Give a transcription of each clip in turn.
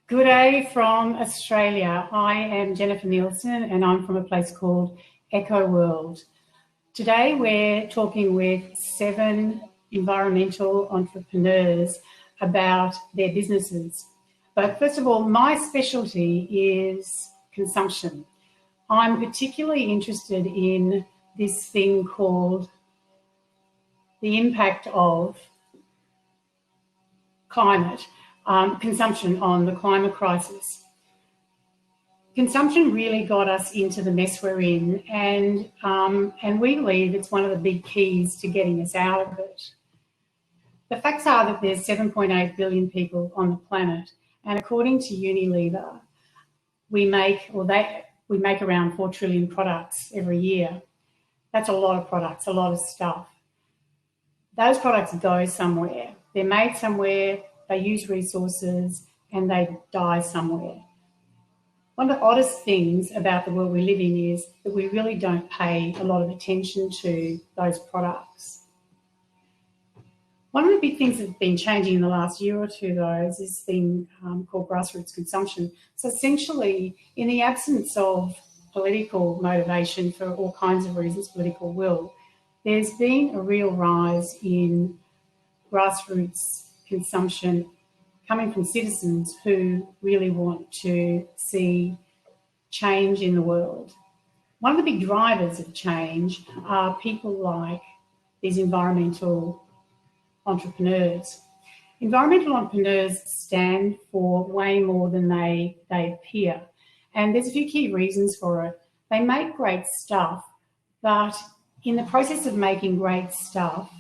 Good day from Australia. I am Jennifer Nielsen and I'm from a place called Echo World. Today we're talking with 7 environmental entrepreneurs about their businesses. But first of all, my specialty is consumption. I'm particularly interested in this thing called the impact of climate consumption on the climate crisis. Consumption really got us into the mess we're in, and we believe it's one of the big keys to getting us out of it. The facts are that there's 7.8 billion people on the planet, and according to Unilever, we make around 4 trillion products every year. That's a lot of products, a lot of stuff. Those products go somewhere. They're made somewhere, they use resources, and they die somewhere. One of the oddest things about the world we live in is that we really don't pay a lot of attention to those products. One of the big things that's been changing in the last year or two, though, is this thing called grassroots consumption. So essentially, in the absence of political motivation for all kinds of reasons, political will, there's been a real rise in grassroots consumption coming from citizens who really want to see change in the world. One of the big drivers of change are people like these environmental entrepreneurs. Environmental entrepreneurs stand for way more than they appear, and there's a few key reasons for it. They make great stuff, but in the process of making great stuff,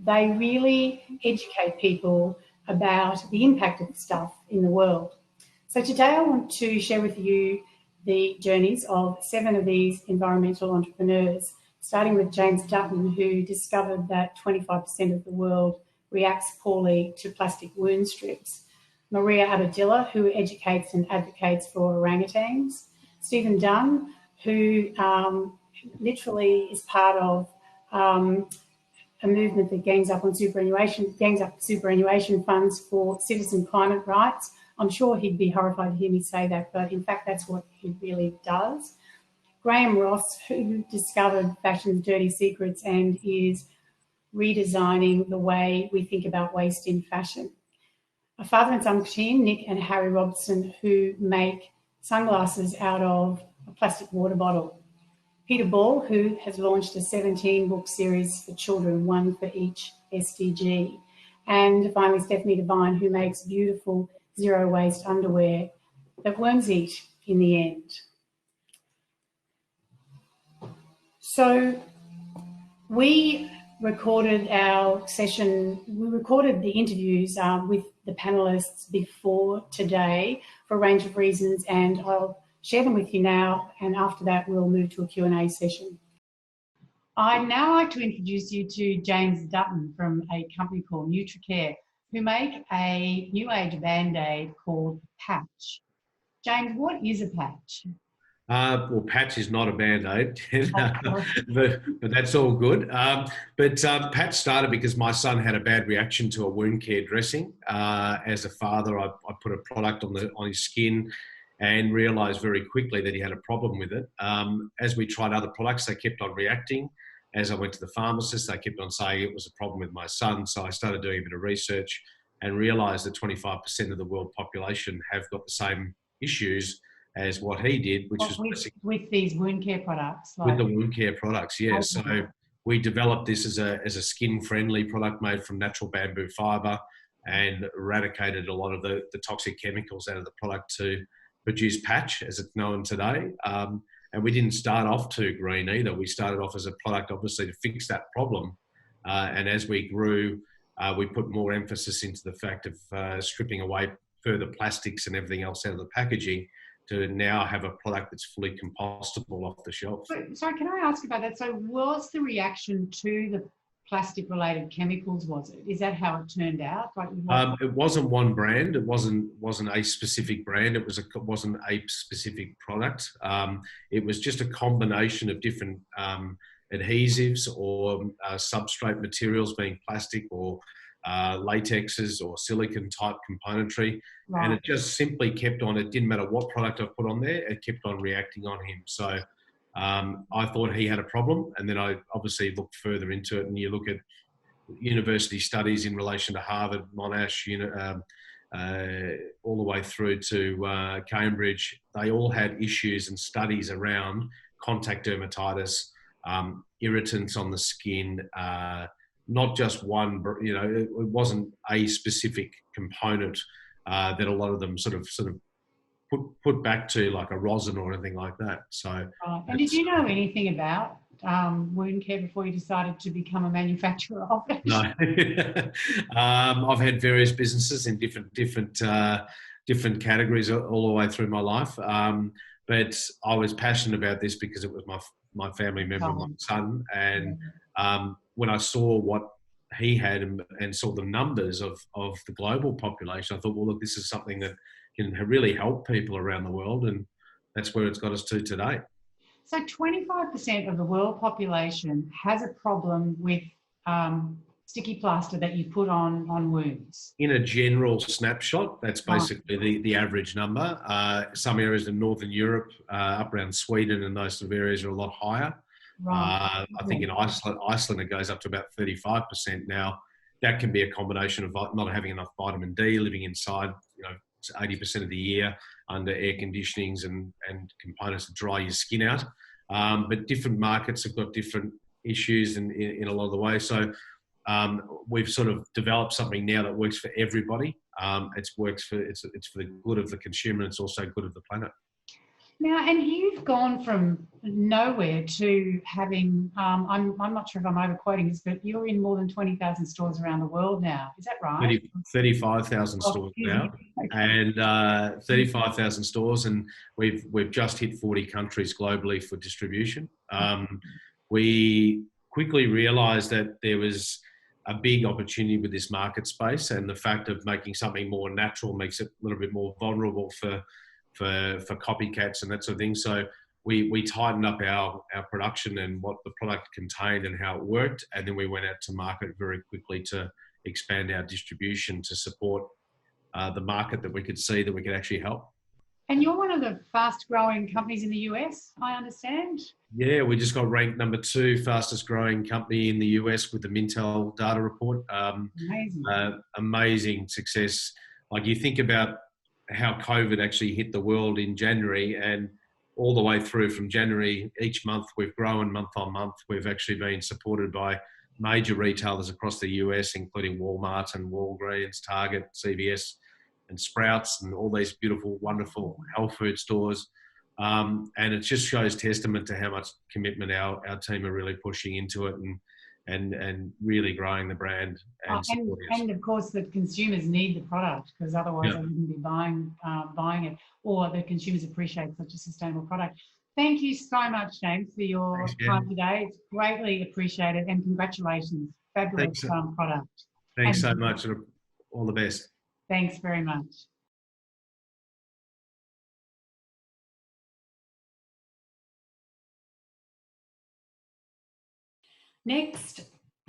they really educate people about the impact of the stuff in the world. So today I want to share with you the journeys of 7 of these environmental entrepreneurs, starting with James Dutton, who discovered that 25% of the world reacts poorly to plastic wound strips. Maria Badilla, who educates and advocates for orangutans. Stephen Dunn, who literally is part of a movement that gangs up superannuation funds for citizen climate rights. I'm sure he'd be horrified to hear me say that, but in fact, that's what he really does. Graeme Ross, who discovered fashion's dirty secrets and is redesigning the way we think about waste in fashion. A father and son team, Nick and Harry Robson, who make sunglasses out of a plastic water bottle. Peter Ball, who has launched a 17-book series for children, one for each SDG. And finally, Stephanie DeVine, who makes beautiful zero-waste underwear that worms eat in the end. So we recorded our session, we recorded the interviews with the panellists before today for a range of reasons, and I'll share them with you now, and after that we'll move to a Q&A session. I'd now like to introduce you to James Dutton from a company called NutriCare, who make a new age Band-Aid called Patch. James, what is a patch? Well, patch is not a Band-Aid, but that's all good. Patch started because my son had a bad reaction to a wound care dressing. As a father, I put a product on his skin and realised very quickly that he had a problem with it. As we tried other products, they kept on reacting. As I went to the pharmacist, they kept on saying it was a problem with my son. So I started doing a bit of research and realised that 25% of the world population have got the same issues as what he did, which was with these wound care products. With the wound care products, yeah. Okay. So we developed this as a skin-friendly product made from natural bamboo fibre and eradicated a lot of the toxic chemicals out of the product to produce Patch as it's known today. And we didn't start off too green either. We started off as a product obviously to fix that problem. And as we grew, we put more emphasis into the fact of stripping away further plastics and everything else out of the packaging to now have a product that's fully compostable off the shelf. So can I ask about that? So what's the reaction to the plastic-related chemicals, was it? Is that how it turned out? It wasn't one brand. It wasn't a specific brand. It wasn't a specific product. It was just a combination of different adhesives or substrate materials, being plastic or latexes or silicon type componentry. Right. And it just simply kept on. It didn't matter what product I put on there, it kept on reacting on him. So I thought he had a problem. And then I obviously looked further into it, and you look at university studies in relation to Harvard, Monash, all the way through to Cambridge. They all had issues and studies around contact dermatitis, irritants on the skin, not just one, it wasn't a specific component that a lot of them sort of put back to, like a rosin or anything like that. So, and did you know anything about wound care before you decided to become a manufacturer of it? No. I've had various businesses in different categories all the way through my life. But I was passionate about this because it was my family member, my son. And when I saw what he had and saw the numbers of the global population, I thought, well, look, this is something that can really help people around the world. And that's where it's got us to today. So 25% of the world population has a problem with sticky plaster that you put on wounds. In a general snapshot, that's basically the average number. Some areas in Northern Europe, up around Sweden and those sort of areas, are a lot higher. Right. I think in Iceland it goes up to about 35% now. That can be a combination of not having enough vitamin D, living inside, 80% of the year under air conditionings and components that dry your skin out. But different markets have got different issues in a lot of the ways. So we've sort of developed something now that works for everybody. It's for the good of the consumer, and it's also good of the planet. Now, and you've gone from nowhere to having, I'm not sure if I'm overquoting this, but you're in more than 20,000 stores around the world now. Is that right? 35,000 stores now, and 35,000 stores, and we've just hit 40 countries globally for distribution. We quickly realised that there was a big opportunity with this market space, and the fact of making something more natural makes it a little bit more vulnerable for copycats and that sort of thing. So we tightened up our production and what the product contained and how it worked. And then we went out to market very quickly to expand our distribution to support the market that we could see that we could actually help. And you're one of the fast growing companies in the US, I understand? Yeah, we just got ranked number 2 fastest growing company in the US with the Mintel data report. Amazing success. Like, you think about how COVID actually hit the world in January, and all the way through from January, each month we've grown month on month. We've actually been supported by major retailers across the US, including Walmart and Walgreens, Target, CVS and Sprouts, and all these beautiful, wonderful health food stores. And it just shows testament to how much commitment our team are really pushing into it and really growing the brand. And of course, the consumers need the product, because otherwise they wouldn't be buying it, or the consumers appreciate such a sustainable product. Thank you so much, James, for your time today. It's greatly appreciated, and congratulations. Fabulous product. Thanks so much, and all the best. Thanks very much. Next,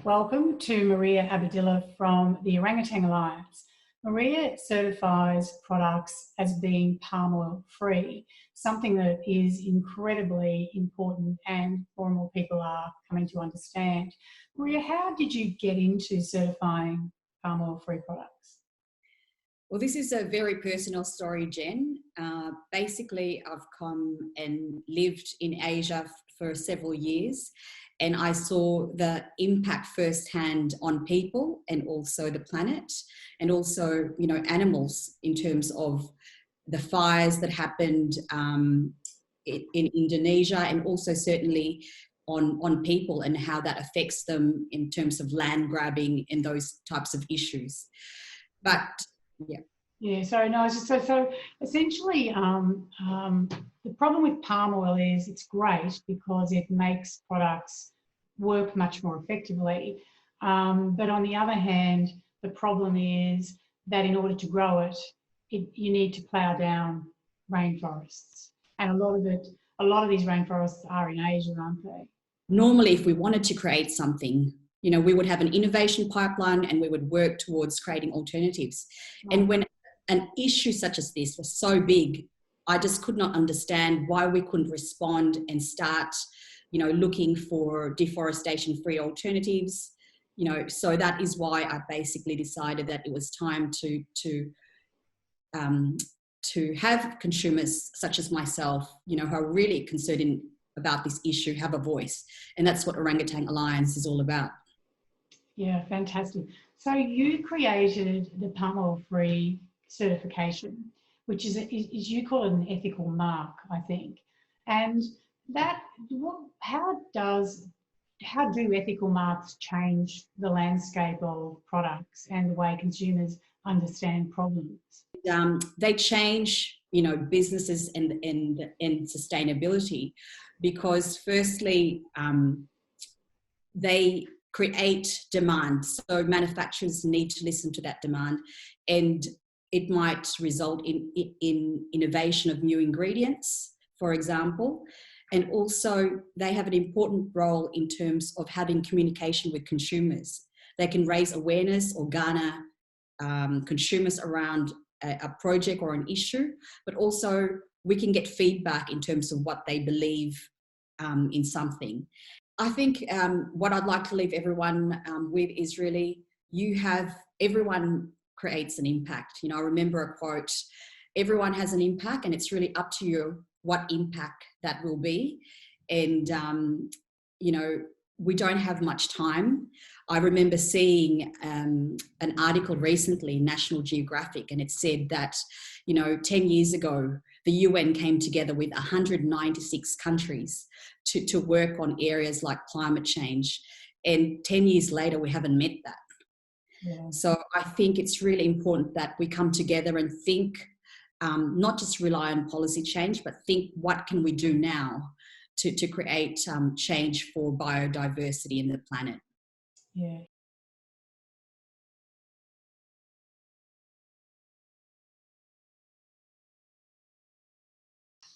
welcome to Maria Badilla from the Orangutan Alliance. Maria certifies products as being palm oil free, something that is incredibly important and more and more people are coming to understand. Maria, how did you get into certifying palm oil free products? Well, this is a very personal story, Jen. Basically, I've come and lived in Asia for several years, and I saw the impact firsthand on people and also the planet, and also, animals, in terms of the fires that happened in Indonesia, and also certainly on people and how that affects them in terms of land grabbing and those types of issues. But Yeah, so essentially the problem with palm oil is it's great because it makes products work much more effectively. But on the other hand, the problem is that in order to grow it, you need to plough down rainforests. And a lot of these rainforests are in Asia, aren't they? Normally, if we wanted to create something You know, we would have an innovation pipeline and we would work towards creating alternatives. Right. And when an issue such as this was so big, I just could not understand why we couldn't respond and start, you know, looking for deforestation-free alternatives. You know, so that is why I basically decided that it was time to have consumers such as myself, you know, who are really concerned about this issue, have a voice. And that's what Orangutan Alliance is all about. Yeah, fantastic. So you created the palm oil free certification, which is you call it an ethical mark, I think. And that, how do ethical marks change the landscape of products and the way consumers understand problems? They change, you know, businesses and sustainability, because firstly, they create demand. So manufacturers need to listen to that demand, and it might result in innovation of new ingredients, for example. And also they have an important role in terms of having communication with consumers. They can raise awareness or garner consumers around a project or an issue, but also we can get feedback in terms of what they believe in something. I think what I'd like to leave everyone with is really, everyone creates an impact. You know, I remember a quote, everyone has an impact and it's really up to you what impact that will be. And, you know, we don't have much time. I remember seeing an article recently in National Geographic, and it said that, you know, 10 years ago, the UN came together with 196 countries to work on areas like climate change. And 10 years later, we haven't met that. Yeah. So I think it's really important that we come together and think, not just rely on policy change, but think what can we do now to create change for biodiversity in the planet. Yeah.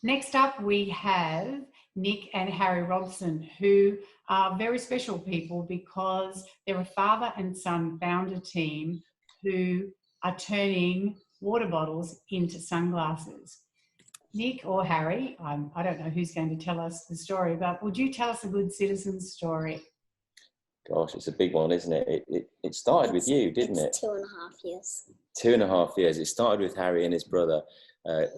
Next up, we have Nick and Harry Robson, who are very special people because they're a father and son founder team who are turning water bottles into sunglasses. Nick or Harry, I don't know who's going to tell us the story, but would you tell us a good citizen story? Gosh, it's a big one, isn't it? It started with you, didn't it? 2.5 years. 2.5 years. It started with Harry and his brother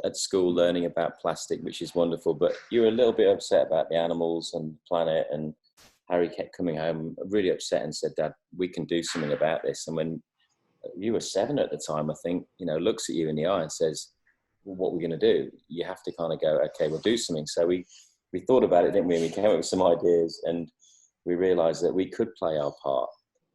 at school learning about plastic, which is wonderful. But you were a little bit upset about the animals and the planet, and Harry kept coming home really upset and said, "Dad, we can do something about this." And when you were 7 at the time, I think, you know, looks at you in the eye and says, well, what are we going to do? You have to kind of go, okay, we'll do something. So we thought about it, didn't we? And we came up with some ideas, and we realized that we could play our part.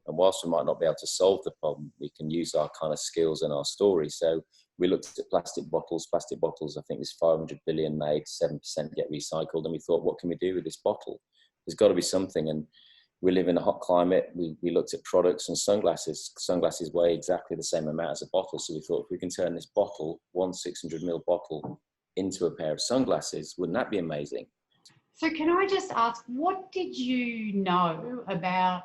And whilst we might not be able to solve the problem, we can use our kind of skills and our story. So we looked at plastic bottles. Plastic bottles, I think there's 500 billion made, 7% get recycled. And we thought, what can we do with this bottle? There's got to be something. And we live in a hot climate. We looked at products and sunglasses. Sunglasses weigh exactly the same amount as a bottle. So we thought, if we can turn this bottle, one 600ml bottle, into a pair of sunglasses, wouldn't that be amazing? So can I just ask, what did you know about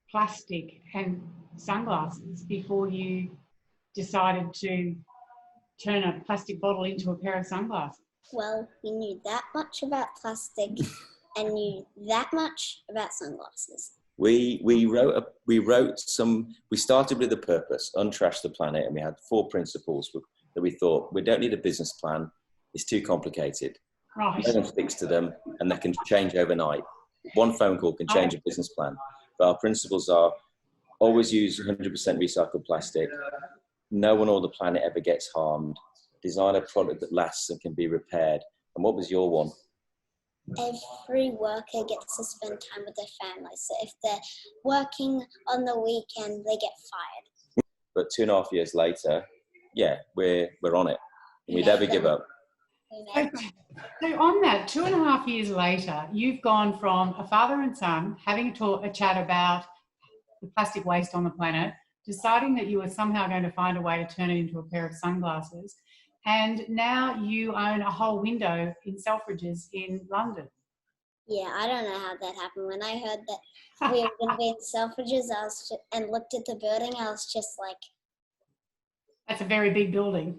plastic and sunglasses before you decided to turn a plastic bottle into a pair of sunglasses? Well, we knew that much about plastic and knew that much about sunglasses. We started with a purpose, untrash the planet, and we had 4 principles that we thought, we don't need a business plan, it's too complicated. Right. No one sticks to them, and they can change overnight. One phone call can change a business plan. But our principles are always use 100% recycled plastic. No one or the planet ever gets harmed. Design a product that lasts and can be repaired. And what was your one? Every worker gets to spend time with their family. So if they're working on the weekend, they get fired. But 2.5 years later, yeah, we're on it. We never give up. So on that, 2.5 years later, you've gone from a father and son having a chat about the plastic waste on the planet, deciding that you were somehow going to find a way to turn it into a pair of sunglasses, and now you own a whole window in Selfridges in London. Yeah, I don't know how that happened. When I heard that we were going to be in Selfridges, and looked at the building, I was just like, That's a very big building.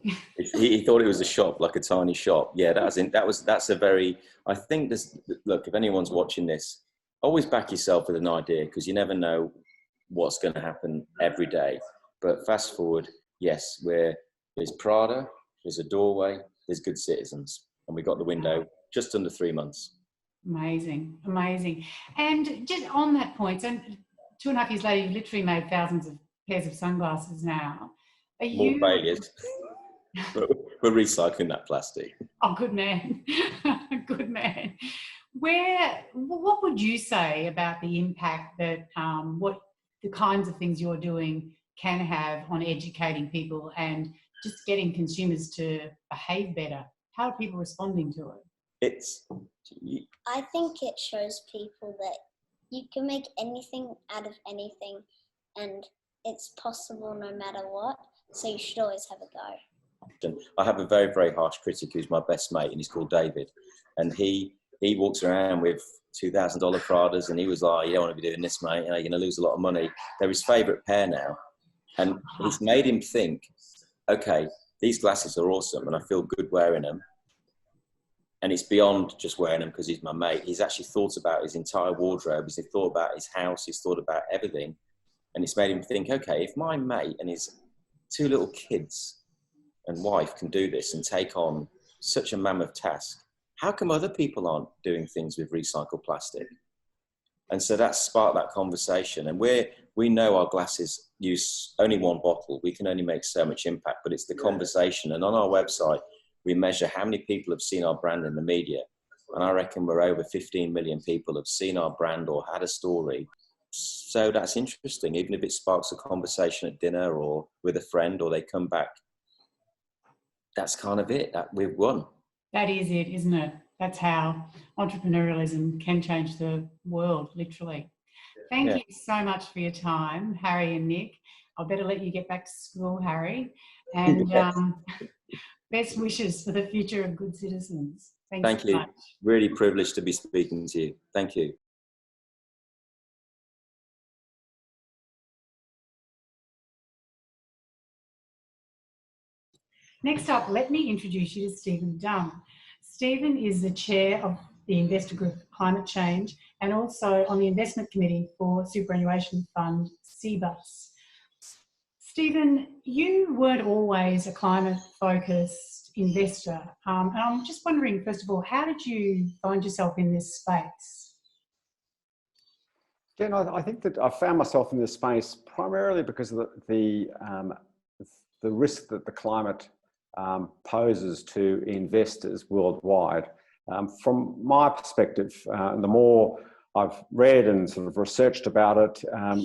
He thought it was a shop, like a tiny shop. Yeah, that's a very, I think this, look, if anyone's watching this, always back yourself with an idea, because you never know what's going to happen every day. But fast forward, yes, there's Prada, there's a doorway, there's good citizens. And we got the window just under 3 months. Amazing, amazing. And just on that point, so 2.5 years later, you've literally made thousands of pairs of sunglasses now. Are More you... failures. We're recycling that plastic. Oh, good man. Good man. What would you say about the impact that what the kinds of things you're doing can have on educating people and just getting consumers to behave better? How are people responding to it? I think it shows people that you can make anything out of anything, and it's possible no matter what. So you should always have a go. I have a very, very harsh critic who's my best mate, and he's called David. And he walks around with $2,000 Pradas, and he was like, you don't want to be doing this, mate. You're going to lose a lot of money. They're his favourite pair now. And it's made him think, okay, these glasses are awesome, and I feel good wearing them. And it's beyond just wearing them because he's my mate. He's actually thought about his entire wardrobe. He's thought about his house. He's thought about everything. And it's made him think, okay, if my mate and his 2 little kids and wife can do this and take on such a mammoth task, how come other people aren't doing things with recycled plastic? And so that sparked that conversation. And we know our glasses use only 1 bottle. We can only make so much impact, but it's the conversation. And on our website, we measure how many people have seen our brand in the media. And I reckon we're over 15 million people have seen our brand or had a story. So that's interesting, even if it sparks a conversation at dinner or with a friend, or they come back. That's kind of it. That we've won. That is it, isn't it? That's how entrepreneurialism can change the world, literally. Thank you so much for your time, Harry and Nick. I'll better let you get back to school, Harry. And best wishes for the future of Good Citizens. Thank you so much. Really privileged to be speaking to you. Thank you. Next up, let me introduce you to Stephen Dunn. Stephen is the chair of the investor group Climate Change and also on the investment committee for superannuation fund CBUS. Stephen, you weren't always a climate-focused investor. And I'm just wondering, first of all, how did you find yourself in this space? Jen, I think that I found myself in this space primarily because of the risk that the climate poses to investors worldwide. From my perspective, the more I've read and sort of researched about it,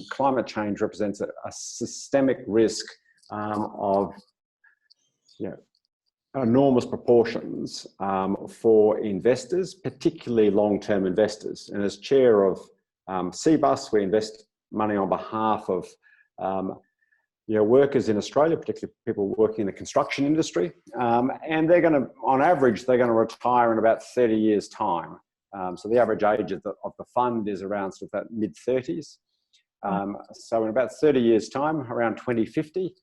climate change represents a systemic risk of enormous proportions for investors, particularly long-term investors. And as chair of CBUS, we invest money on behalf of workers in Australia, particularly people working in the construction industry. And they're going to, on average, they're going to retire in about 30 years' time. So the average age of the fund is around sort of that mid-30s. So in about 30 years' time, around 2050,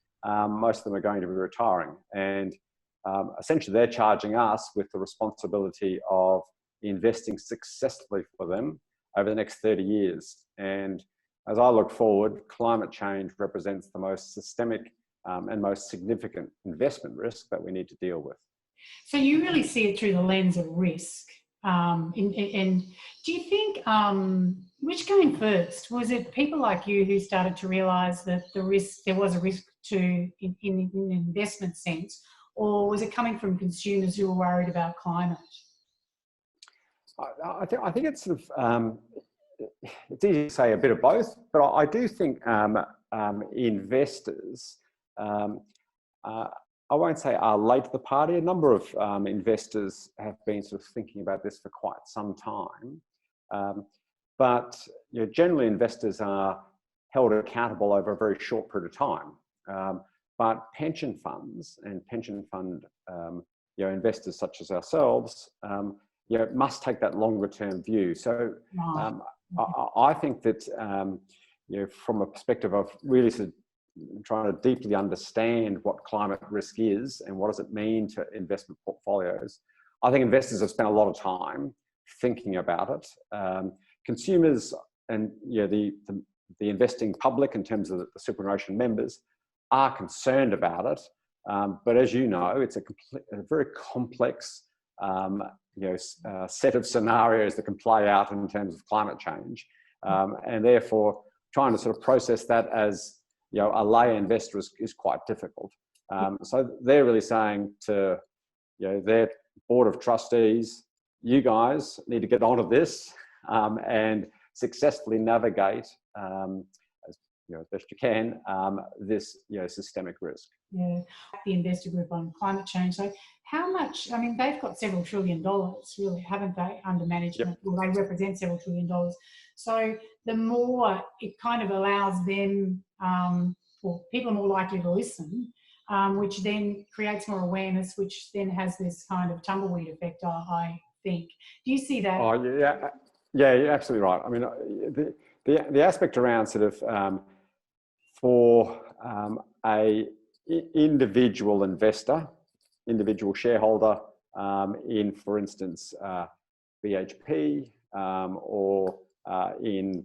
most of them are going to be retiring. And essentially, they're charging us with the responsibility of investing successfully for them over the next 30 years. And as I look forward, climate change represents the most systemic and most significant investment risk that we need to deal with. So you really see it through the lens of risk. And do you think, which came first? Was it people like you who started to realise that there was a risk in an investment sense, or was it coming from consumers who were worried about climate? I think it's sort of, it's easy to say a bit of both, but I do think investors, I won't say are late to the party. A number of investors have been sort of thinking about this for quite some time. But generally investors are held accountable over a very short period of time. But pension funds and pension fund investors such as ourselves must take that longer term view. So I think that from a perspective of really sort of trying to deeply understand what climate risk is and what does it mean to investment portfolios, I think investors have spent a lot of time thinking about it. Consumers and the investing public in terms of the superannuation members are concerned about it, but as you know, it's a very complex set of scenarios that can play out in terms of climate change, and therefore trying to sort of process that as a lay investor is quite difficult. So they're really saying to their board of trustees, you guys need to get onto this and successfully navigate as best you can this systemic risk. Yeah, the investor group on climate change. So how much, I mean, they've got several $1 trillion, really, haven't they, under management? Yep. Well, they represent several $1 trillion. So the more it kind of allows them, or people are more likely to listen, which then creates more awareness, which then has this kind of tumbleweed effect, I think. Do you see that? Oh, yeah, you're absolutely right. I mean, the aspect around sort of for a individual investor, individual shareholder in, for instance, BHP or in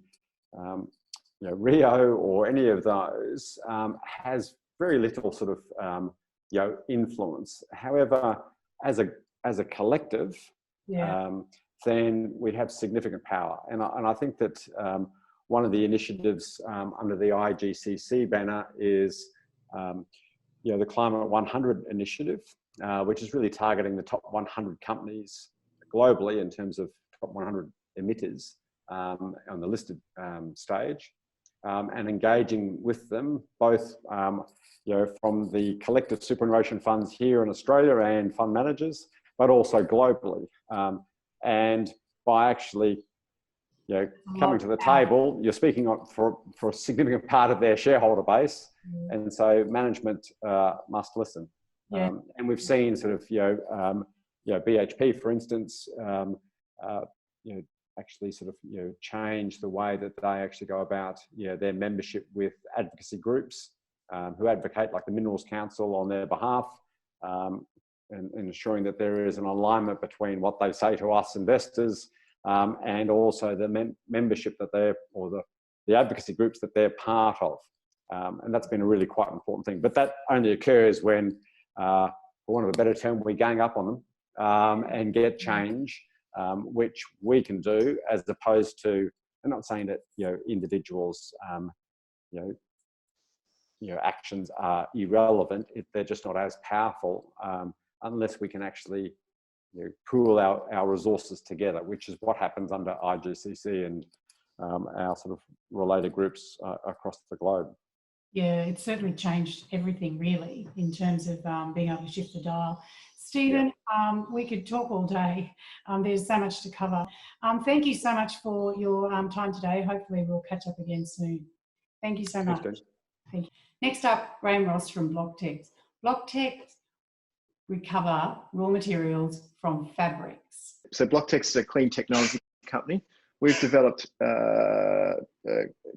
Rio or any of those has very little sort of influence. However, as a collective, then we have significant power, and I think that one of the initiatives under the IGCC banner is the Climate 100 initiative, which is really targeting the top 100 companies globally in terms of top 100 emitters on the listed stage, and engaging with them both from the collective superannuation funds here in Australia and fund managers, but also globally. And by actually coming to the table, you're speaking for a significant part of their shareholder base, and so management must listen. And we've seen sort of BHP, for instance, actually sort of change the way that they actually go about their membership with advocacy groups who advocate, like the Minerals Council, on their behalf, and ensuring that there is an alignment between what they say to us investors and also the membership that they're, or the advocacy groups that they're part of. And that's been a really quite important thing. But that only occurs when, for want of a better term, we gang up on them and get change, which we can do, as opposed to, I'm not saying that individuals actions are irrelevant. They're just not as powerful unless we can actually pool our resources together, which is what happens under IGCC and our sort of related groups across the globe. Yeah, it's certainly changed everything, really, in terms of being able to shift the dial. Stephen, we could talk all day. There's so much to cover. Thank you so much for your time today. Hopefully we'll catch up again soon. Thank you so much. Thanks, Thank you. Next up, Graeme Ross from Blocktex. Blocktex recover raw materials from fabrics. So Blocktex is a clean technology company. We've developed a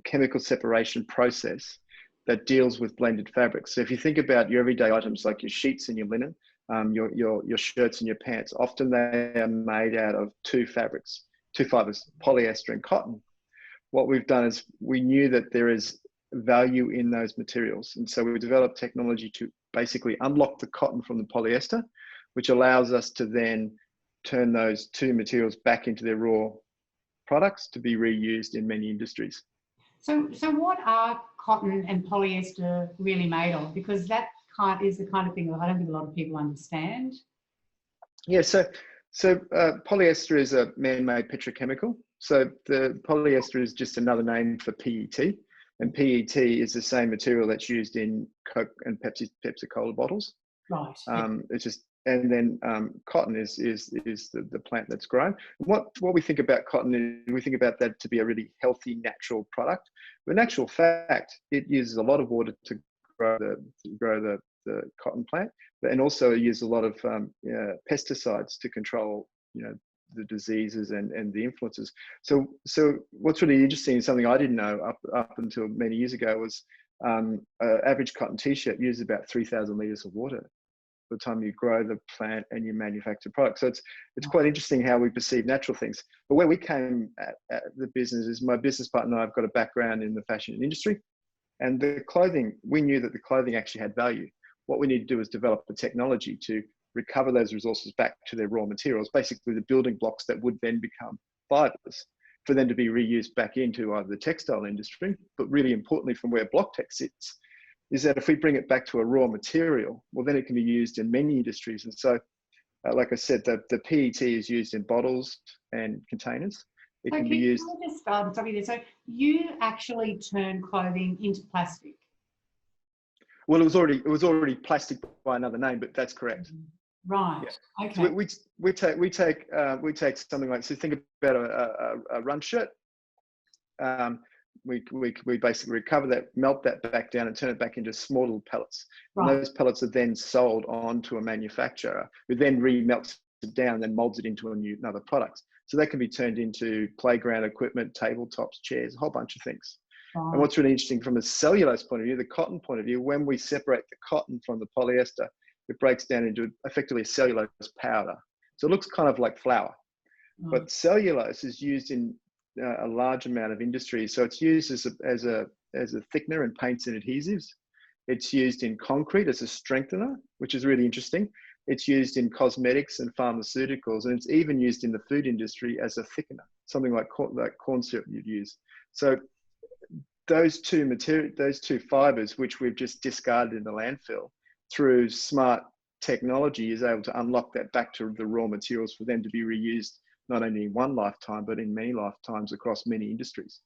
chemical separation process that deals with blended fabrics. So if you think about your everyday items like your sheets and your linen, your shirts and your pants, often they are made out of two fibers, polyester and cotton. What we've done is we knew that there is value in those materials. And so we developed technology to basically unlock the cotton from the polyester, which allows us to then turn those two materials back into their raw products to be reused in many industries. So what are cotton and polyester really made of? Because that is the kind of thing that I don't think a lot of people understand. Yeah, so polyester is a man-made petrochemical. So the polyester is just another name for PET, and PET is the same material that's used in Coke and Pepsi Cola bottles. Right. It's just, and then cotton is the plant that's grown. What we think about cotton is we think about that to be a really healthy, natural product. But in actual fact, it uses a lot of water to grow the cotton plant, and also it uses a lot of pesticides to control the diseases and the influences. So what's really interesting is something I didn't know up until many years ago was average cotton t-shirt uses about 3,000 litres of water by the time you grow the plant and you manufacture products. So it's quite interesting how we perceive natural things. But where we came at the business is my business partner and I have got a background in the fashion industry, and the clothing, we knew that the clothing actually had value. What we need to do is develop the technology to recover those resources back to their raw materials, basically the building blocks that would then become fibers, for them to be reused back into either the textile industry, but really importantly from where BlockTech sits, is that if we bring it back to a raw material, well, then it can be used in many industries. And so, like I said, the PET is used in bottles and containers. It can be used. So you actually turn clothing into plastic? Well, it was already plastic by another name, but that's correct. Right. Yeah. Okay. So we take something like, so think about a run shirt. We basically recover that, melt that back down, and turn it back into small little pellets. Right. And those pellets are then sold on to a manufacturer who then remelts it down and then molds it into another product. So that can be turned into playground equipment, tabletops, chairs, a whole bunch of things. Right. And what's really interesting from a cellulose point of view, the cotton point of view, when we separate the cotton from the polyester, it breaks down into effectively a cellulose powder. So it looks kind of like flour. But cellulose is used in a large amount of industries. So it's used as a thickener in paints and adhesives. It's used in concrete as a strengthener, which is really interesting. It's used in cosmetics and pharmaceuticals, and it's even used in the food industry as a thickener, something like corn syrup you'd use. So those two fibers, which we've just discarded in the landfill, through smart technology, is able to unlock that back to the raw materials for them to be reused not only in one lifetime, but in many lifetimes across many industries.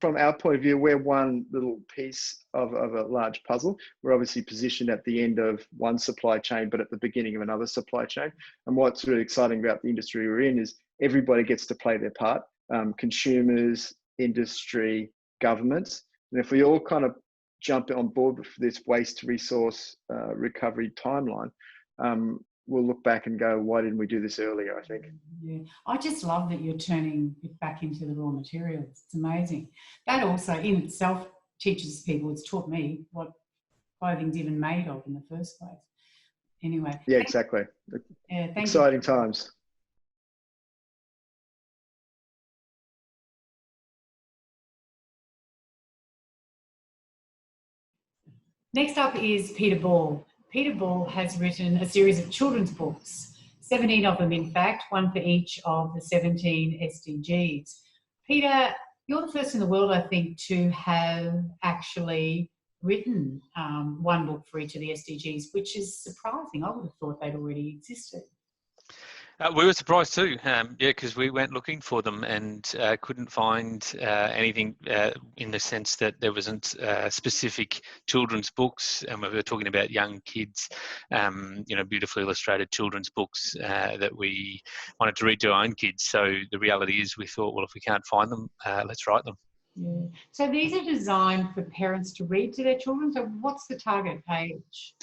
From our point of view, we're one little piece of a large puzzle. We're obviously positioned at the end of one supply chain, but at the beginning of another supply chain. And what's really exciting about the industry we're in is everybody gets to play their part. Consumers, industry, governments. And if we all kind of jump on board with this waste resource recovery timeline, we'll look back and go, why didn't we do this earlier, I think. Yeah, I just love that you're turning it back into the raw materials. It's amazing. That also in itself teaches people, it's taught me what clothing's even made of in the first place. Anyway. Yeah, exactly. Yeah, exciting times. Next up is Peter Ball. Peter Ball has written a series of children's books, 17 of them in fact, one for each of the 17 SDGs. Peter, you're the first in the world, I think, to have actually written one book for each of the SDGs, which is surprising. I would have thought they'd already existed. We were surprised too, because we went looking for them and couldn't find anything in the sense that there wasn't specific children's books, and we were talking about young kids, beautifully illustrated children's books that we wanted to read to our own kids. So the reality is we thought, well, if we can't find them, let's write them. Yeah. So these are designed for parents to read to their children. So what's the target age?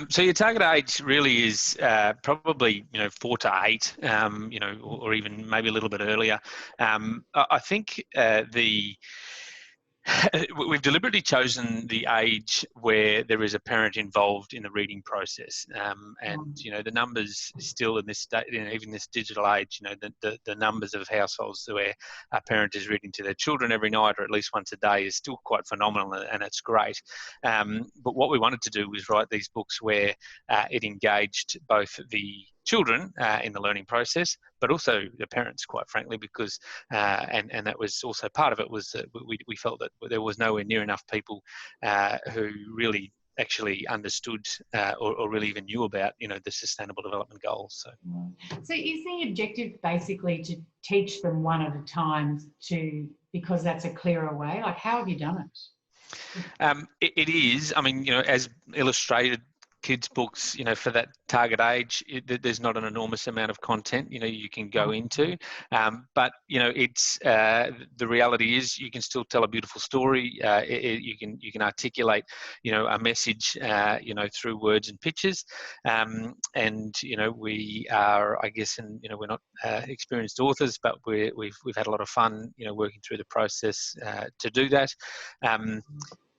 So your target age really is probably 4 to 8, or even maybe a little bit earlier. I think we've deliberately chosen the age where there is a parent involved in the reading process, and the numbers still in this state, even this digital age, the numbers of households where a parent is reading to their children every night or at least once a day is still quite phenomenal, and it's great. But what we wanted to do was write these books where it engaged both the children in the learning process, but also the parents, quite frankly, because and that was also part of it, was that we felt that there was nowhere near enough people who really actually understood or really even knew about the Sustainable Development Goals. So is the objective basically to teach them one at a time, because that's a clearer way? Like, how have you done it? It is. I mean, as illustrated kids' books, for that target age, there's not an enormous amount of content, you can go into. But, it's the reality is you can still tell a beautiful story. You can articulate, a message, through words and pictures. And, we are, I guess, and, we're not experienced authors, but we've had a lot of fun, working through the process to do that.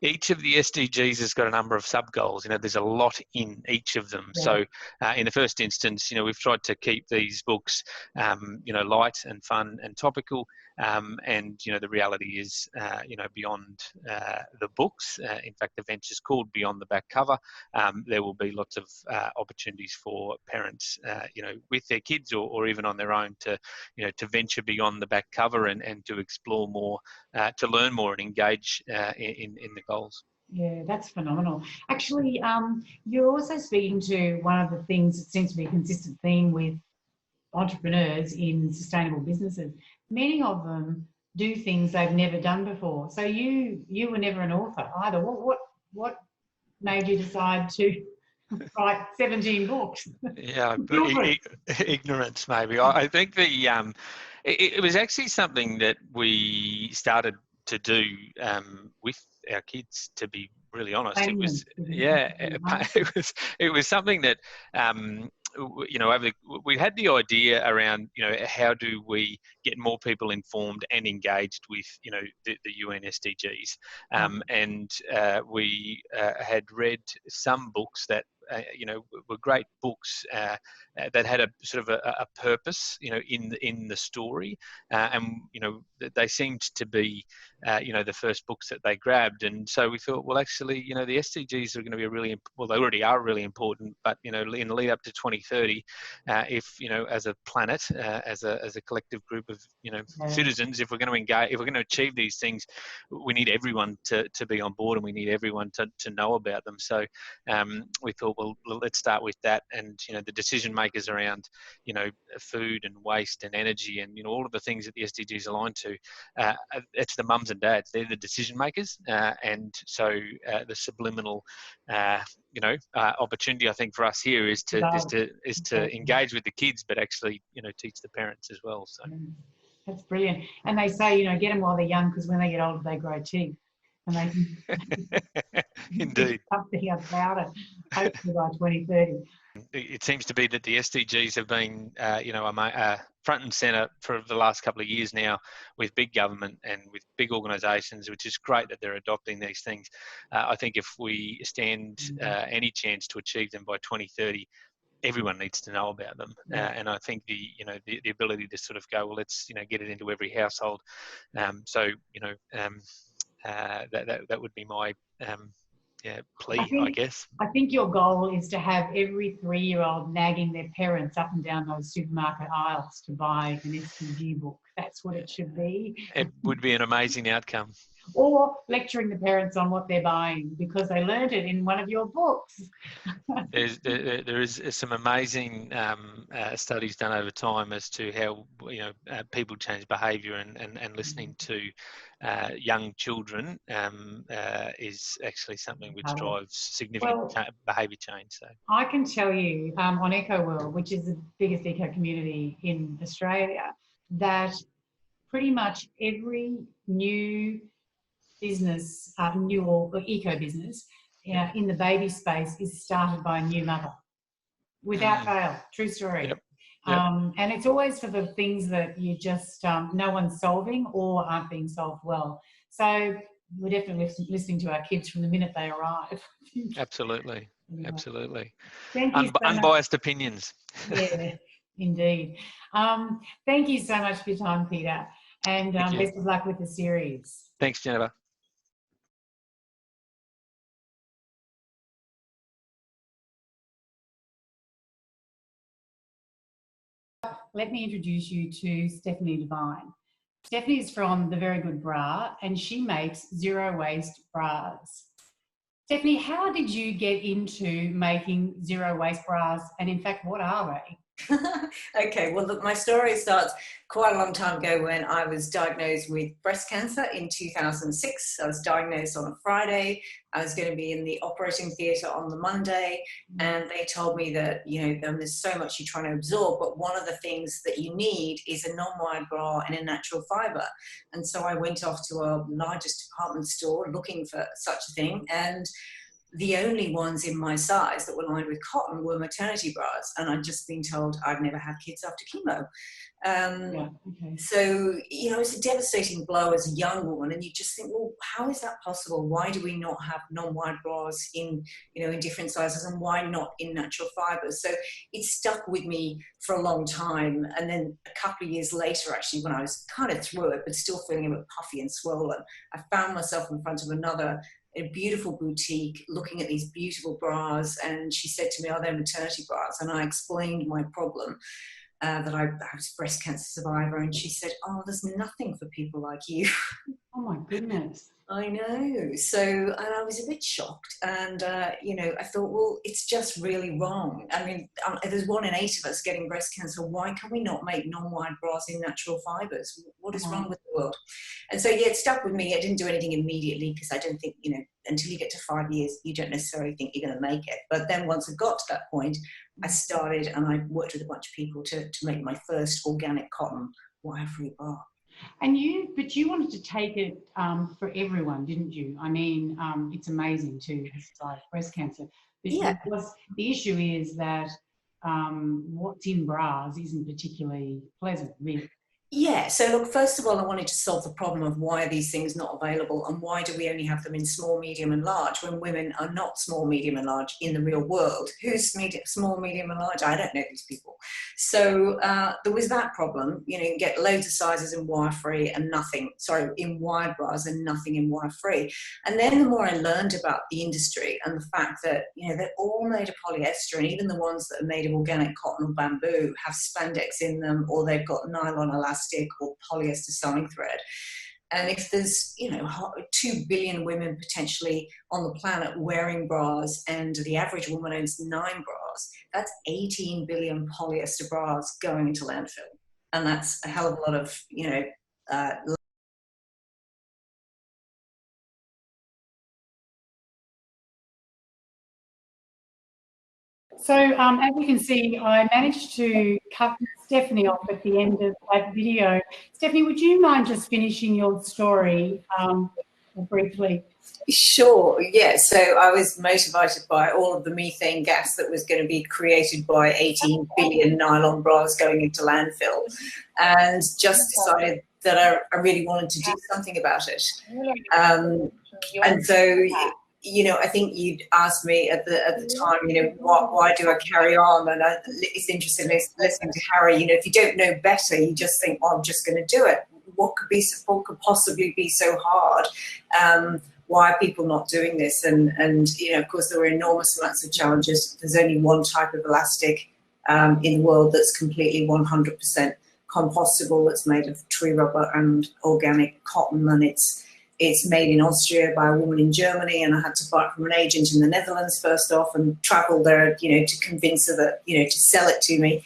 Each of the SDGs has got a number of sub-goals. There's a lot in each of them. Yeah. So in the first instance, we've tried to keep these books, light and fun and topical. And, the reality is, beyond the books, in fact, the venture's called Beyond the Back Cover. There will be lots of opportunities for parents, with their kids or even on their own to venture beyond the back cover and to explore more, to learn more and engage in the goals. Yeah, that's phenomenal. Actually, you're also speaking to one of the things that seems to be a consistent theme with entrepreneurs in sustainable businesses. Many of them do things they've never done before. So you were never an author either. What made you decide to write 17 books? Yeah, ignorance maybe. I think it was actually something that we started to do with our kids, to be really honest. It was something that we had the idea around, how do we get more people informed and engaged with, the UN SDGs. And we had read some books that, were great books that had a sort of a purpose, in the story. And, they seemed to be, the first books that they grabbed. And so we thought, well, actually, the SDGs are going to be they already are really important, but, in the lead up to 2030, if, as a planet, as a collective group of, citizens, if we're going to engage, if we're going to achieve these things, we need everyone to be on board, and we need everyone to know about them. So we thought, well, let's start with that. And, the decision makers around, food and waste and energy and, all of the things that the SDGs align to, it's the mums and dads. They're the decision makers. And so the subliminal, opportunity, I think, for us here is to engage with the kids, but actually, teach the parents as well. So that's brilliant. And they say, get them while they're young, because when they get older, they grow teeth. And they can indeed something about it, hopefully by 2030. It seems to be that the SDGs have been, front and centre for the last couple of years now with big government and with big organisations, which is great that they're adopting these things. I think if we stand any chance to achieve them by 2030, everyone needs to know about them. And I think the ability to sort of go, well, let's, get it into every household. That would be my plea, I guess. I think your goal is to have every 3-year-old nagging their parents up and down those supermarket aisles to buy an SDG book. That's what it should be. It would be an amazing outcome. Or lecturing the parents on what they're buying because they learned it in one of your books. There is some amazing studies done over time as to how people change behaviour, and listening to young children is actually something which drives significant behaviour change. So I can tell you on Eco World, which is the biggest eco community in Australia, that pretty much every new business, new or eco business in the baby space is started by a new mother, without fail. True story. Yep. And it's always for the things that you just no one's solving or aren't being solved well. So we're definitely listening to our kids from the minute they arrive. Absolutely. Yeah. Absolutely. Thank you so unbiased opinions. Yeah, indeed. Thank you so much for your time, Peter, and best of luck with the series. Thanks, Jennifer. Let me introduce you to Stephanie DeVine. Stephanie is from The Very Good Bra, and she makes zero waste bras. Stephanie, how did you get into making zero waste bras? And in fact, what are they? Okay, well, look, my story starts quite a long time ago when I was diagnosed with breast cancer in 2006. I was diagnosed on a Friday. I was going to be in the operating theatre on the Monday, and they told me that, you know, there's so much you're trying to absorb, but one of the things that you need is a non-wide bra and a natural fibre. And so I went off to our largest department store looking for such a thing, and the only ones in my size that were lined with cotton were maternity bras, and I'd just been told I'd never have kids after chemo. So, you know, it's a devastating blow as a young woman, and you just think, well, how is that possible? Why do we not have non-wide bras in, you know, in different sizes, and why not in natural fibres? So it stuck with me for a long time, and then a couple of years later, actually, when I was kind of through it, but still feeling a bit puffy and swollen, I found myself in front of a beautiful boutique looking at these beautiful bras, and she said to me, "Are they maternity bras?" And I explained my problem, that I was a breast cancer survivor, and she said, "Oh, there's nothing for people like you." Oh my goodness. I know. So, and I was a bit shocked, and you know, I thought, well, it's just really wrong. I mean, there's 1 in 8 of us getting breast cancer. Why can we not make non-wide bras in natural fibres? What is wrong with the world? And so, yeah, it stuck with me. I didn't do anything immediately because I don't think, you know, until you get to 5 years, you don't necessarily think you're going to make it. But then once I got to that point, I started, and I worked with a bunch of people to make my first organic cotton wire-free bra. And but you wanted to take it for everyone, didn't you? I mean, it's amazing to survive breast cancer. But Yeah. The issue is that what's in bras isn't particularly pleasant, really. Yeah, so look, first of all, I wanted to solve the problem of why are these things not available, and why do we only have them in small, medium and large when women are not small, medium and large in the real world? Who's small, medium and large? I don't know these people. So there was that problem. You know, you can get loads of sizes in wire-free and nothing, sorry, in wide bras and nothing in wire-free. And then the more I learned about the industry and the fact that, you know, they're all made of polyester, and even the ones that are made of organic cotton or bamboo have spandex in them, or they've got nylon elastic or polyester sewing thread. And if there's, you know, 2 billion women potentially on the planet wearing bras, and the average woman owns 9 bras, that's 18 billion polyester bras going into landfill. And that's a hell of a lot of, you know, So as you can see, I managed to cut Stephanie off at the end of that video. Stephanie, would you mind just finishing your story briefly? Sure, yeah. So I was motivated by all of the methane gas that was going to be created by 18 billion nylon bras going into landfill, and just decided that I really wanted to do something about it. And so, you know, I think you'd asked me at the time, you know, why do I carry on? And it's interesting listening to Harry. You know, if you don't know better, you just think, oh, I'm just going to do it. What could possibly be so hard? Why are people not doing this? And you know, of course, there were enormous amounts of challenges. There's only one type of elastic in the world that's completely 100% compostable, that's made of tree rubber and organic cotton, and it's made in Austria by a woman in Germany, and I had to buy it from an agent in the Netherlands first off, and travel there, you know, to convince her that, you know, to sell it to me.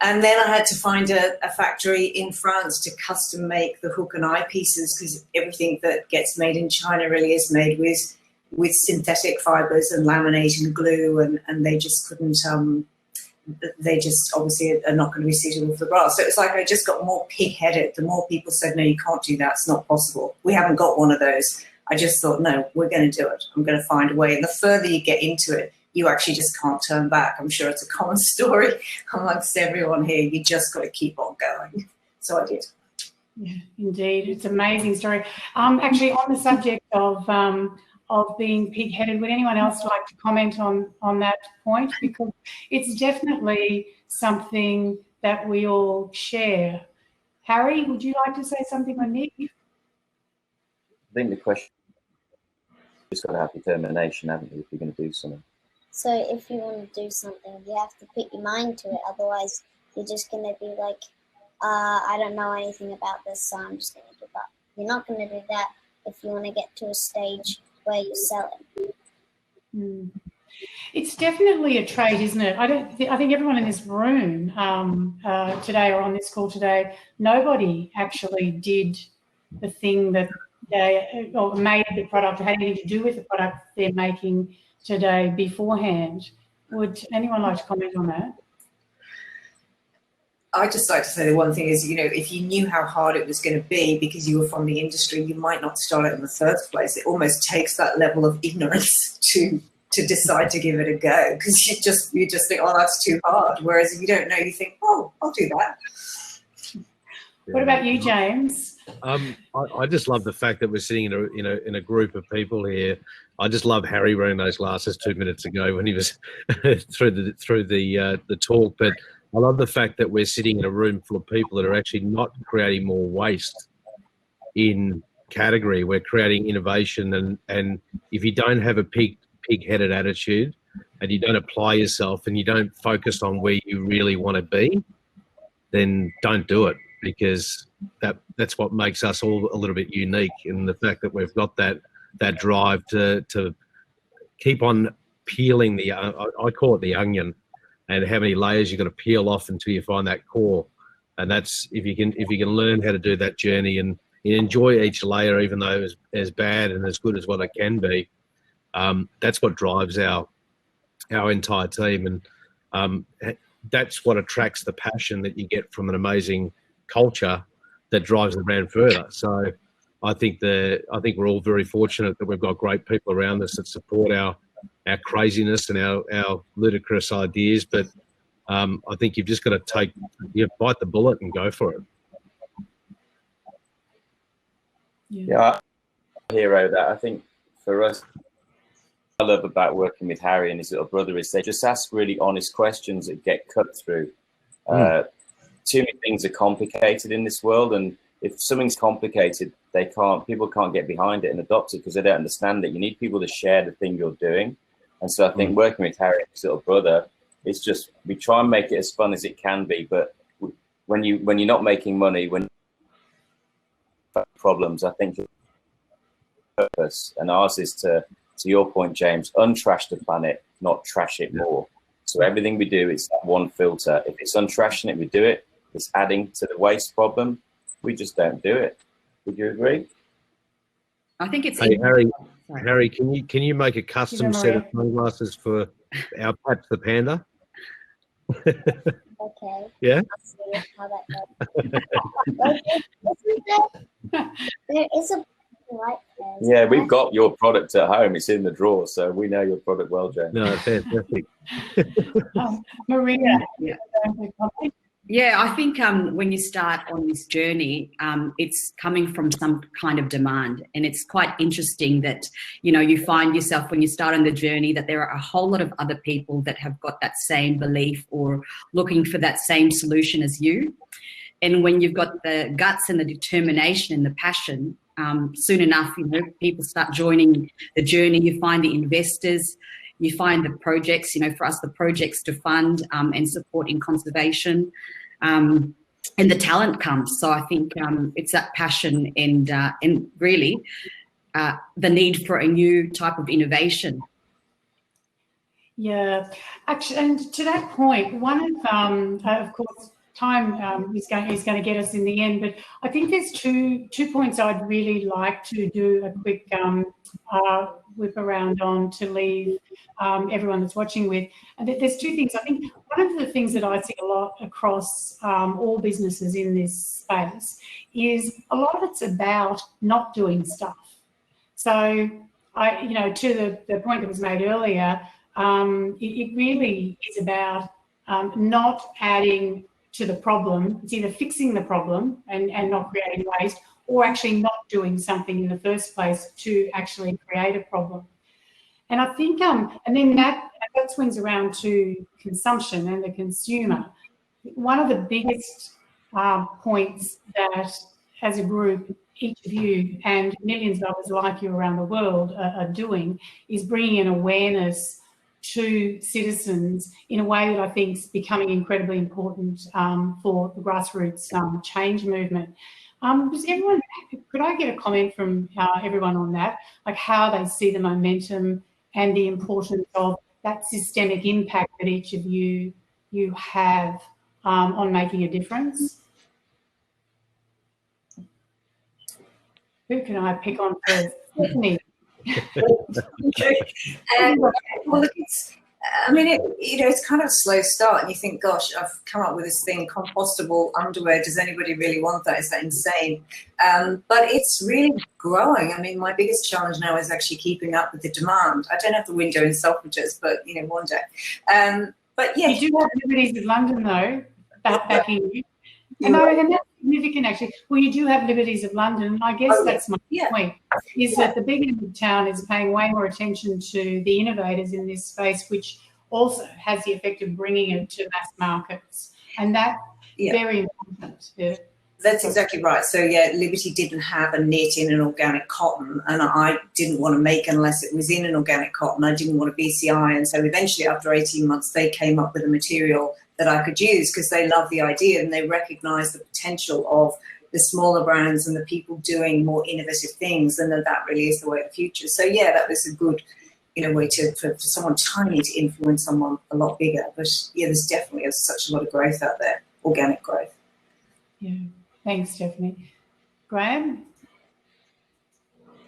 And then I had to find a factory in France to custom make the hook and eye pieces, because everything that gets made in China really is made with synthetic fibers and laminate and glue, and they just couldn't, they just obviously are not going to be suitable for the bra. So it's like I just got more pig-headed. The more people said, no, you can't do that, it's not possible, we haven't got one of those, I just thought, no, we're going to do it. I'm going to find a way. And the further you get into it, you actually just can't turn back. I'm sure it's a common story amongst everyone here. You just got to keep on going. So I did. Yeah, indeed. It's an amazing story. Actually, on the subject of being pig-headed, would anyone else like to comment on that point? Because it's definitely something that we all share. Harry, would you like to say something, or Nick? I think the question, you just got to have determination, haven't you, if you're going to do something. So if you want to do something, you have to put your mind to it. Otherwise, you're just going to be like, I don't know anything about this, so I'm just going to give up. You're not going to do that if you want to get to a stage where you sell it. It's definitely a trait, isn't it? I think everyone in this room today or on this call today, nobody actually did the thing that they or made the product or had anything to do with the product they're making today beforehand. Would anyone like to comment on that? I'd just like to say the one thing is, if you knew how hard it was going to be because you were from the industry, you might not start it in the first place. It almost takes that level of ignorance to decide to give it a go, because you just think, oh, that's too hard. Whereas if you don't know, you think, oh, I'll do that. What about you, James? I just love the fact that we're sitting in a group of people here. I just love Harry wearing those glasses 2 minutes ago when he was through the talk. But I love the fact that we're sitting in a room full of people that are actually not creating more waste in category. We're creating innovation, and if you don't have a pig-headed attitude and you don't apply yourself and you don't focus on where you really want to be, then don't do it, because that's what makes us all a little bit unique, in the fact that we've got that drive to keep on peeling the, I call it the onion, and how many layers you've got to peel off until you find that core. And that's, if you can learn how to do that journey and enjoy each layer, even though it's as bad and as good as what it can be, that's what drives our entire team. And that's what attracts the passion that you get from an amazing culture that drives the brand further. So I think we're all very fortunate that we've got great people around us that support our craziness and our ludicrous ideas. But I think you've just got to bite the bullet and go for it. Yeah, hero that I think for us, I love about working with Harry and his little brother is they just ask really honest questions that get cut through. Too many things are complicated in this world, and if something's complicated, people can't get behind it and adopt it because they don't understand it. You need people to share the thing you're doing. And so I think working with Harry and his little brother, it's just, we try and make it as fun as it can be. But when you're not making money, when problems, I think purpose, and ours is to your point, James, untrash the planet, not trash it more. So everything we do is that one filter. If it's untrashing it, we do it. If it's adding to the waste problem, we just don't do it. Would you agree? I think it's. Hey, Harry, can you make a custom set of sunglasses for our Pat the Panda? Okay. Yeah. I'll see how that goes. There is a right there. Yeah, we've got your product at home. It's in the drawer, so we know your product well, Jane. No, fantastic. Maria. Yeah, I think when you start on this journey, it's coming from some kind of demand. And it's quite interesting that, you find yourself when you start on the journey that there are a whole lot of other people that have got that same belief or looking for that same solution as you. And when you've got the guts and the determination and the passion, soon enough, people start joining the journey. You find the investors, you find the projects, for us, the projects to fund and support in conservation. And the talent comes. So I think it's that passion and really the need for a new type of innovation. Yeah, actually, and to that point, one of course, time is going to get us in the end, but I think there's two points I'd really like to do a quick whip around on to leave everyone that's watching with. And there's two things. I think one of the things that I see a lot across all businesses in this space is a lot of it's about not doing stuff. So to the point that was made earlier, it really is about not adding to the problem. It's either fixing the problem and not creating waste, or actually not doing something in the first place to actually create a problem. And I think, and then that swings around to consumption and the consumer. One of the biggest points that, as a group, each of you and millions of others like you around the world are doing is bringing an awareness to citizens in a way that I think is becoming incredibly important for the grassroots change movement. Could I get a comment from everyone on that, like how they see the momentum and the importance of that systemic impact that each of you have on making a difference. Who can I pick on first? Stephanie. Okay. Well, look, it's kind of a slow start, and you think, gosh, I've come up with this thing, compostable underwear. Does anybody really want that? Is that insane? But it's really growing. I mean, my biggest challenge now is actually keeping up with the demand. I don't have the window in Selfridges, but one day. But yeah, you do have Liberties of London, though, backing you. And that's significant, actually. Well, you do have Liberties of London. I guess that's my point, is that the big end of town is paying way more attention to the innovators in this space, which also has the effect of bringing it to mass markets. And that's very important. Yeah. That's exactly right. So, Liberty didn't have a knit in an organic cotton, and I didn't want to make unless it was in an organic cotton. I didn't want a BCI. And so eventually, after 18 months, they came up with a material that I could use because they love the idea and they recognize the potential of the smaller brands and the people doing more innovative things, and that really is the way of the future. So, that was a good way for someone tiny to influence someone a lot bigger. But, there's definitely such a lot of growth out there, organic growth. Yeah. Thanks, Stephanie. Graeme?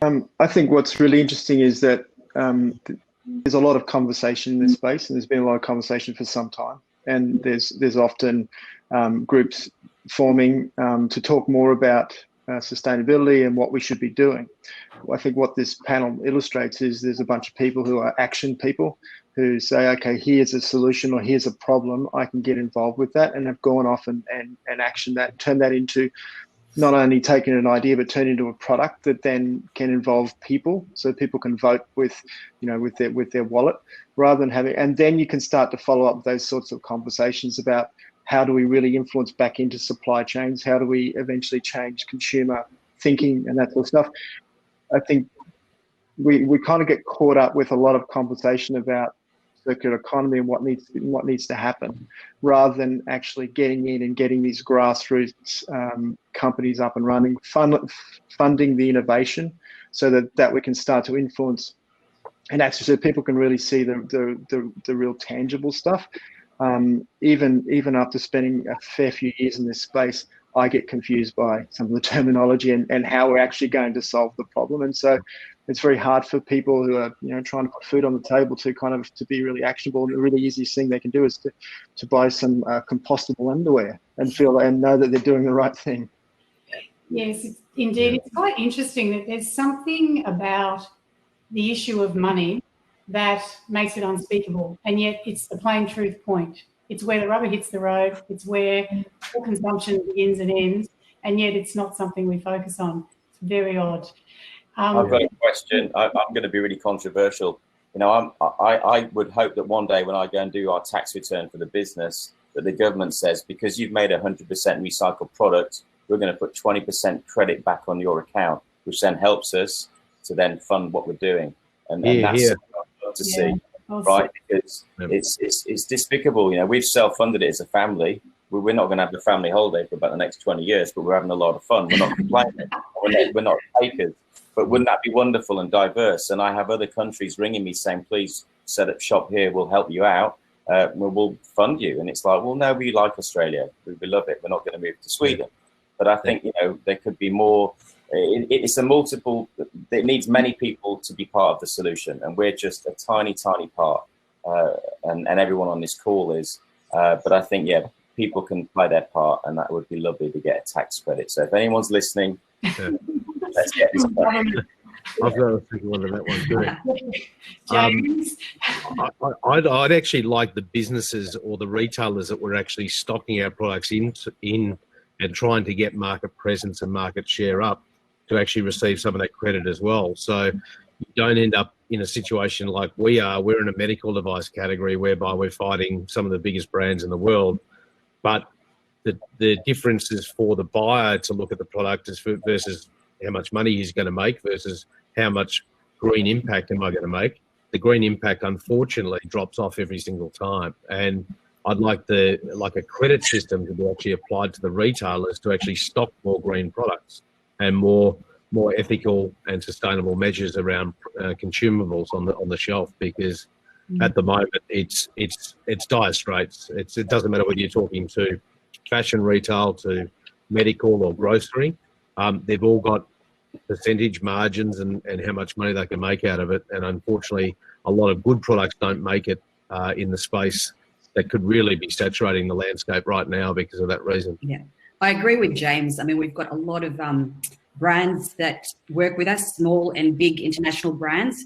I think what's really interesting is that there's a lot of conversation in this space, and there's been a lot of conversation for some time. And there's often groups forming to talk more about sustainability and what we should be doing. I think what this panel illustrates is there's a bunch of people who are action people who say, okay, here's a solution or here's a problem, I can get involved with that, and have gone off and action that, turn that into not only taking an idea, but turn into a product that then can involve people, so people can vote with their wallet, rather than having, and then you can start to follow up those sorts of conversations about how do we really influence back into supply chains, how do we eventually change consumer thinking and that sort of stuff. I think we kind of get caught up with a lot of conversation about circular economy and what needs to happen, rather than actually getting in and getting these grassroots companies up and running, funding the innovation, so that we can start to influence, and actually so people can really see the real tangible stuff. Even after spending a fair few years in this space, I get confused by some of the terminology and how we're actually going to solve the problem. And so it's very hard for people who are trying to put food on the table to be really actionable. And the really easiest thing they can do is to buy some compostable underwear and know that they're doing the right thing. Yes, indeed. It's quite interesting that there's something about the issue of money that makes it unspeakable, and yet it's the plain truth point. It's where the rubber hits the road. It's where all consumption begins and ends, and yet it's not something we focus on. It's very odd. I've got a question. I'm going to be really controversial. I would hope that one day when I go and do our tax return for the business, that the government says, because you've made 100% recycled product, we're going to put 20% credit back on your account, which then helps us to then fund what we're doing. And that's what I'd love to see, right? Because it's despicable. We've self-funded it as a family. We're not going to have the family holiday for about the next 20 years, but we're having a lot of fun. We're not complaining. We're not takers. But wouldn't that be wonderful and diverse? And I have other countries ringing me saying, please set up shop here. We'll help you out. We'll fund you. And it's like, well, no, we like Australia. We love it. We're not going to move to Sweden. But I think, there could be more. It's a multiple. It needs many people to be part of the solution. And we're just a tiny, tiny part. And everyone on this call is. But I think, people can play their part. And that would be lovely to get a tax credit. So if anyone's listening, let's get this done. I've got to think one of that one too. James? I'd actually like the businesses or the retailers that were actually stocking our products in and trying to get market presence and market share up to actually receive some of that credit as well. So you don't end up in a situation like we are. We're in a medical device category whereby we're fighting some of the biggest brands in the world, but the difference is for the buyer to look at the product versus how much money he's going to make versus how much green impact am I going to make. The green impact, unfortunately, drops off every single time. And I'd like a credit system to be actually applied to the retailers to actually stock more green products and more ethical and sustainable measures around consumables on the shelf, because at the moment, it's dire straits. It doesn't matter whether you're talking to fashion retail, to medical or grocery. They've all got percentage margins and how much money they can make out of it. And unfortunately, a lot of good products don't make it in the space that could really be saturating the landscape right now because of that reason. Yeah, I agree with James. I mean, we've got a lot of brands that work with us, small and big international brands,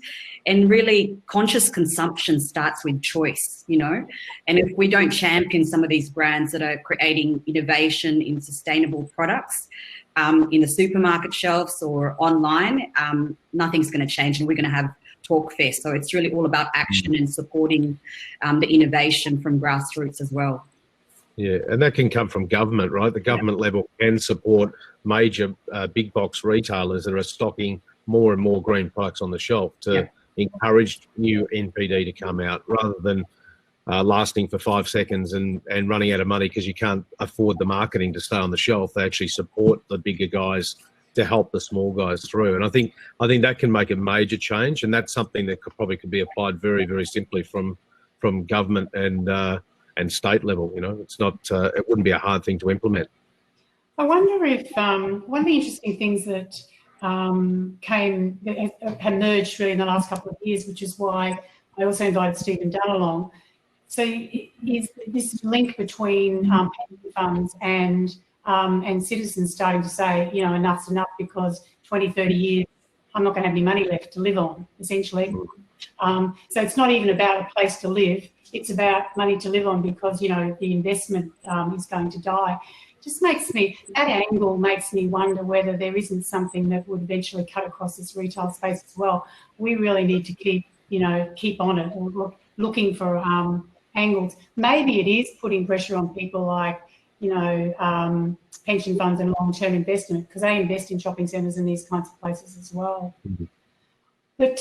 and really conscious consumption starts with choice, you know. And if we don't champion some of these brands that are creating innovation in sustainable products in the supermarket shelves or online, nothing's going to change, and we're going to have talk fest. So it's really all about action and supporting the innovation from grassroots as well. Yeah, and that can come from government, right? The government level can support major big box retailers that are stocking more and more green products on the shelf to encourage new NPD to come out, rather than lasting for 5 seconds and running out of money because you can't afford the marketing to stay on the shelf. They actually support the bigger guys to help the small guys through. And I think that can make a major change, and that's something that could be applied very, very simply from government and state level. You know, it's not it wouldn't be a hard thing to implement. I wonder if one of the interesting things that have emerged really in the last couple of years, which is why I also invited Stephen Dunn along. So is this link between pension funds and citizens starting to say, you know, enough's enough because 20, 30 years, I'm not going to have any money left to live on, essentially. So it's not even about a place to live. It's about money to live on because, you know, the investment is going to die. Just that angle makes me wonder whether there isn't something that would eventually cut across this retail space as well. We really need to keep on it, or looking for angles. Maybe it is putting pressure on people like, you know, pension funds and long-term investment, because they invest in shopping centres and these kinds of places as well. But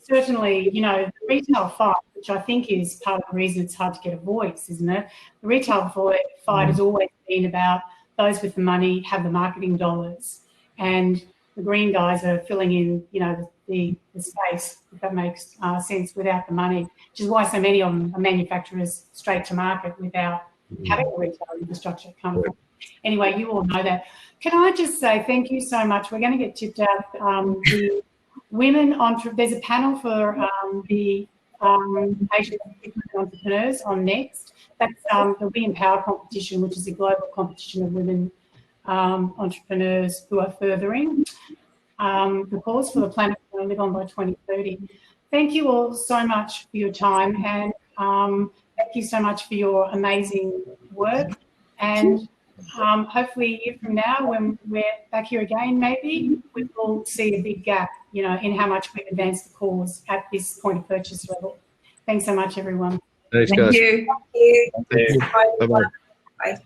certainly, you know, the retail fight, which I think is part of the reason it's hard to get a voice, isn't it? The retail fight has always been about those with the money have the marketing dollars, and the green guys are filling in, you know, the space, if that makes sense, without the money, which is why so many of them are manufacturers straight to market without having a retail infrastructure come. Anyway, you all know that. Can I just say thank you so much? We're going to get tipped out the women there's a panel for the Asian entrepreneurs on next. That's the We Empower competition, which is a global competition of women entrepreneurs who are furthering the cause for the planet we live on by 2030. Thank you all so much for your time, and thank you so much for your amazing work. And hopefully a year from now, when we're back here again, maybe we will see a big gap, you know, in how much we've advanced the cause at this point of purchase level. Thanks so much, everyone. Thanks, guys. Thank you. Thank you. Bye-bye. Bye.